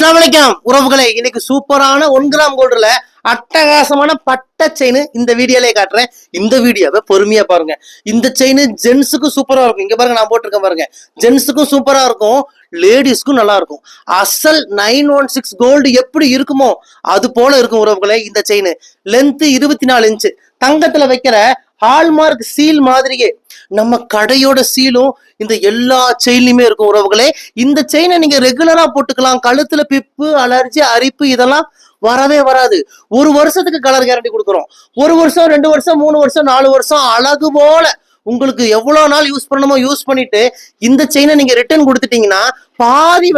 அஸ்ஸலாமு அலைக்கும் உறவுகளே, இன்னைக்கு சூப்பரான 1 கிராம் கோல்டுல அட்டகாசமான பட்டை செயின் இந்த வீடியோலயே காட்டுறேன். இந்த வீடியோவை பொறுமையா பாருங்க. இந்த செயின் ஜென்ஸுக்கும் சூப்பரா இருக்கும். இங்க பாருங்க, நான் போட்டிருக்கேன் பாருங்க. ஜென்ஸுக்கும் சூப்பரா இருக்கும், லேடிஸ்க்கும் நல்லா இருக்கும். அசல் 916 கோல்டு எப்படி இருக்குமோ அது போல இருக்கும் உறவுகளே. இந்த செயின் லென்த் 24 இன்ச்சு, தங்கத்துல வைக்கிற ஹால்மார்க் சீல் மாதிரியே நம்ம கடையோட சீலும் இந்த எல்லா செயின்லயுமே இருக்கும் உறவுகளே. இந்த செயினை நீங்க ரெகுலரா போட்டுக்கலாம். கழுத்துல பிப்பு, அலர்ஜி, அரிப்பு இதெல்லாம் வரவே வராது. 1 வருஷத்துக்கு கலர் கேரண்டி கொடுக்குறோம். 1 வருஷம், 2 வருஷம், 3 வருஷம், 4 வருஷம் அழகு போல உங்களுக்கு எவ்வளவு நாள் யூஸ் பண்ணணுமோ யூஸ் பண்ணிட்டு இந்த செயினை நீங்க ரிட்டர்ன் கொடுத்துட்டீங்கன்னா பாதி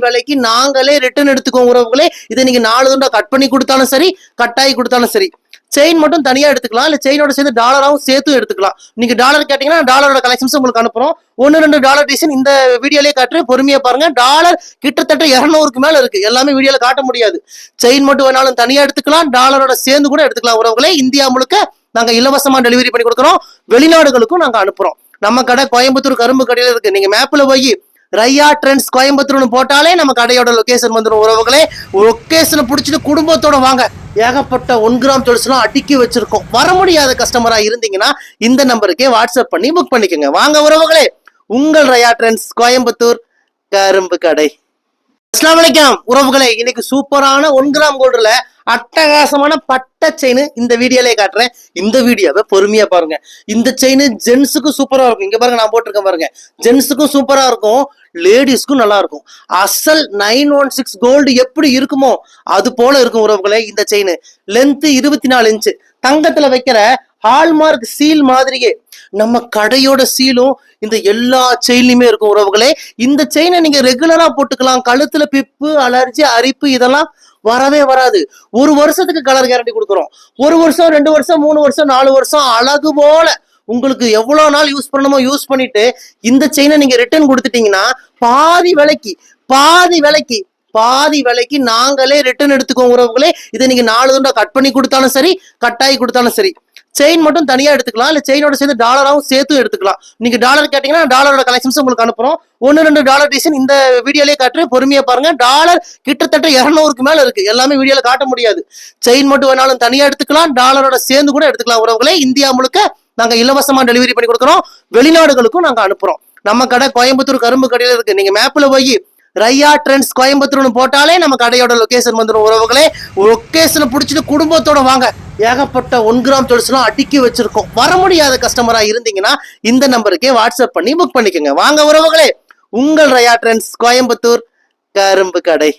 விலைக்கு நாங்களே ரிட்டர்ன் எடுத்துக்கோங்க உறவுகளே. இதை நீங்க 4 துண்டா கட் பண்ணி கொடுத்தாலும் சரி, கட்டாயி கொடுத்தாலும் சரி. செயின் மட்டும் தனியா எடுத்துக்கலாம், இல்ல செயினோட சேர்த்து டாலராவும் சேர்த்து எடுத்துக்கலாம். நீங்க டாலர் கேட்டீங்கன்னா டாலரோட கலெக்ஷன்ஸ் உங்களுக்கு அனுப்புறோம். 1-2 டாலர் டிசைன் இந்த வீடியோலயே காட்டுறேன், பொறுமையா பாருங்க. டாலர் கிட்டத்தட்ட 200க்கு மேல இருக்கு. எல்லாமே வீடியோல காட்ட முடியாது. செயின் மட்டும் வேணாலும் தனியா எடுத்துக்கலாம், டாலரோட சேர்ந்து கூட எடுத்துக்கலாம் உறவுகளே. இந்தியா முழுக்க நாங்க இலவசமா டெலிவரி பண்ணி கொடுக்குறோம். வெளிநாடுகளுக்கும் நாங்க அனுப்புறோம். நம்ம கடை கோயம்புத்தூர் கரும்பு கடையில இருக்கு. நீங்க மேப்ல போய் ரையா ட்ரெண்ட்ஸ் கோயம்புத்தூர்னு போட்டாலே நம்ம கடையோட லொகேஷன் வந்துடும் உறவுகளே. லொகேஷனை பிடிச்சிட்டு குடும்பத்தோட வாங்க. ஏகப்பட்ட 1 கிராம் ஜுவல்ஸ்லாம் அடுக்கி வச்சிருக்கோம். வர முடியாத கஸ்டமரா இருந்தீங்கன்னா இந்த நம்பருக்கே வாட்ஸ்அப் பண்ணி புக் பண்ணிக்கோங்க. வாங்க உறவுகளே, உங்கள் ரையா ட்ரெண்ட்ஸ் கோயம்புத்தூர் கரும்பு கடை. அஸ்ஸலாமு அலைக்கும் உறவுகளே, இன்னைக்கு சூப்பரான 1 கிராம் கோல்டுல அட்டகாசமான பட்டை செயின் இந்த வீடியோலயே காட்டுறேன். இந்த வீடியோவை பொறுமையா பாருங்க. இந்த செயின் ஜென்ஸுக்கும் சூப்பரா இருக்கும். இங்க பாருங்க, நான் போட்டிருக்கேன் பாருங்க. ஜென்ஸுக்கும் சூப்பரா இருக்கும், லேடிஸ்க்கும் நல்லா இருக்கும். அசல் 916 கோல்டு எப்படி இருக்குமோ அது போல இருக்கும் உறவுகளே. இந்த செயின் லென்த் 24 இன்ச்சு, தங்கத்துல வைக்கிற ஹால்மார்க் சீல் மாதிரியே நம்ம கடையோட சீலும் இந்த எல்லா செயின்லயுமே இருக்கும் உறவுகளே. இந்த செயினை நீங்க ரெகுலரா போட்டுக்கலாம். கழுத்துல பிப்பு, அலர்ஜி, அரிப்பு இதெல்லாம் வரவே வராது. 1 வருஷத்துக்கு கலர் கேரண்டி கொடுக்குறோம். 1 வருஷம், 2 வருஷம், 3 வருஷம், 4 வருஷம் அழகு போல உங்களுக்கு எவ்வளவு நாள் யூஸ் பண்ணணுமோ யூஸ் பண்ணிட்டு இந்த செயினை நீங்க ரிட்டர்ன் கொடுத்துட்டீங்கன்னா பாதி விலைக்கு நாங்களே ரிட்டர்ன் எடுத்துக்கோங்க உறவுகளே. இதை நீங்க 4 துண்டா கட் பண்ணி கொடுத்தாலும் சரி, கட்டாயி கொடுத்தாலும் சரி. செயின் மட்டும் தனியா எடுத்துக்கலாம், இல்ல செயினோட சேர்த்து டாலராவும் சேர்த்து எடுத்துக்கலாம். நீங்க டாலர் கேட்டீங்கன்னா டாலரோட கலெக்ஷன்ஸ் உங்களுக்கு அனுப்புறோம். 1-2 டாலர் டிசைன் இந்த வீடியோலயே காட்டுறேன், பொறுமையா பாருங்க. டாலர் கிட்டத்தட்ட 200க்கு மேல இருக்கு. எல்லாமே வீடியோல காட்ட முடியாது. செயின் மட்டும் வேணாலும் தனியா எடுத்துக்கலாம், டாலரோட சேர்ந்து கூட எடுத்துக்கலாம் உறவுகளே. இந்தியா முழுக்க நாங்க இலவசமா டெலிவரி பண்ணி கொடுக்குறோம். வெளிநாடுகளுக்கும் நாங்க அனுப்புறோம். நம்ம கடை கோயம்புத்தூர் கரும்பு கடையில இருக்கு. நீங்க மேப்ல போய் ரையா ட்ரெண்ட்ஸ் கோயம்புத்தூர்னு போட்டாலே நம்ம கடையோட லொகேஷன் வந்துடும் உறவுகளே. லொகேஷனை பிடிச்சிட்டு குடும்பத்தோட வாங்க. ஏகப்பட்ட 1 கிராம் ஜுவல்ஸ்லாம் அடுக்கி வச்சிருக்கோம். வர முடியாத கஸ்டமரா இருந்தீங்கன்னா இந்த நம்பருக்கே வாட்ஸ்அப் பண்ணி புக் பண்ணிக்கோங்க. வாங்க உறவுகளே, உங்கள் ரையா ட்ரெண்ட்ஸ் கோயம்புத்தூர் கரும்பு கடை.